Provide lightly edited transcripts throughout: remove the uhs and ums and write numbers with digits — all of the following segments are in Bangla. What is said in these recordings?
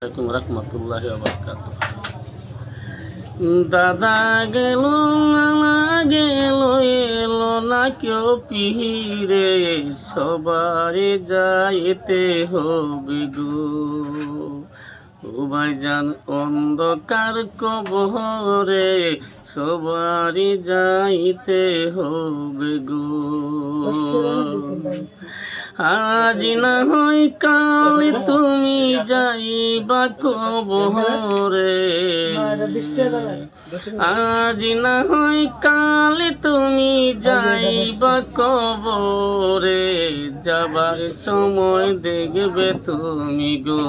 আসসালামু আলাইকুম রহমতুল্লাহি ওয়া বারাকাতুহু। দাদা গেল নানা গেল এলো না কেউ পিহিরে, সবারে যাইতে হবে গো। ও ভাইজান অন্ধকার কবরে সবারে যাইতে হবে গো। আজ না হয় কাল তুমি যাইবা কবরে, আজ না হয় কাল তুমি যাইবা কবরে। যাবার সময় দেখবে তুমি গো,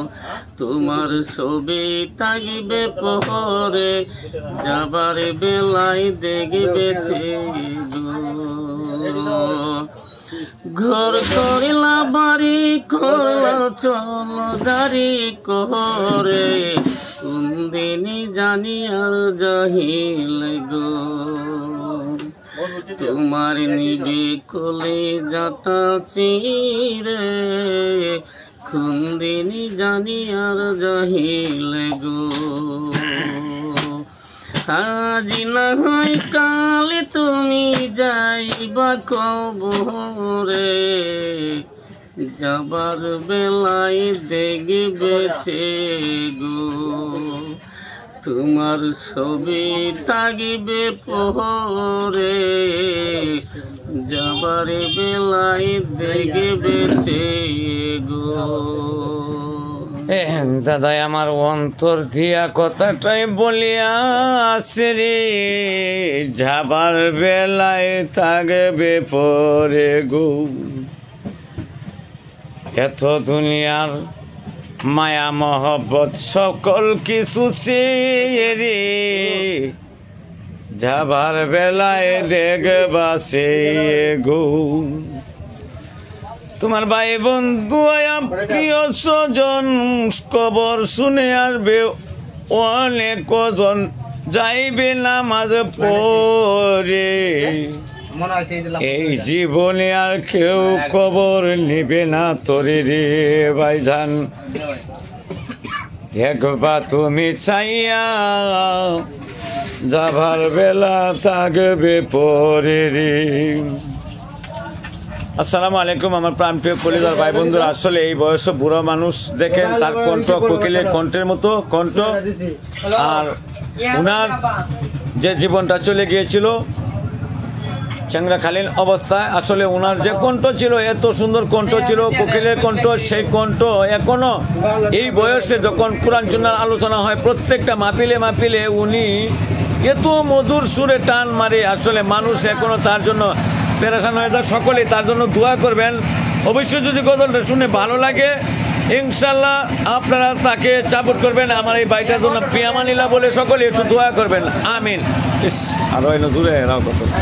তোমার ছবি থাকবে পরে। যাবার বেলায় দেখবে গো, ঘর করিলা বাড়ি করলা চলো গাড়ি করে। কোন দিনই জানি আর জাহিল গো, তোমার নিবে কোলে যাটা চিরে। কোন দিনই জানি আর জাহিল গো, আজ না হয় কাল তুমি যাইবা কবরে। যাবার বেলায় দেখবে গো, তোমার ছবি থাকবে পরে। যাবার বেলায় দেখবে গো। দাদাই আমার অন্তর দিয়া কথাটাই বলিয়া আসে রে, যাবার বেলায় থাকবে পরে গো। এত দুনিয়ার মায়া মহব্বত সকল কিছু রে, যাবার বেলায় দেখবা সে গো। তোমার ভাই বন্ধু আত্মীয় স্বজন কবর শুনে আসবে অনেক কজন, যাইবে নামাজ পড়ে। এই জীবনে আর কেউ কবর নিবে না তোরে রে ভাইজান। দেখবা তুমি চাইয়া যাবার বেলা থাকবে পরে রে। আসসালামু আলাইকুম আমার প্রাণপ্রিয় কলিজার ভাই বন্ধুরা। আসলে এই বয়সে বুড়ো মানুষ দেখেন, তার কণ্ঠ কোকিলের কণ্ঠের মতো কণ্ঠ। আর উনার যে জীবনটা চলে গিয়েছিল চ্যাংরাখালীন অবস্থায়, আসলে উনার যে কণ্ঠ ছিল, এত সুন্দর কণ্ঠ ছিল, কোকিলের কণ্ঠ। সেই কণ্ঠ এখনো এই বয়সে যখন কোরআন সুন্নাহর আলোচনা হয় প্রত্যেকটা মাহফিলে মাহফিলে উনি এত মধুর সুরে টান মারে। আসলে মানুষ এখনো তার জন্য পেরেশান হয়ে যায়। সকলেই তার জন্য দোয়া করবেন। অবশ্যই যদি গজলটা শুনে ভালো লাগে ইনশাল্লাহ আপনারা তাকে সাপোর্ট করবেন। আমার এই ভাইটার জন্য পিয়ামানিলা বলে সকলে একটু দোয়া করবেন, আমিন। আরো দূরে এরাও করতেছে।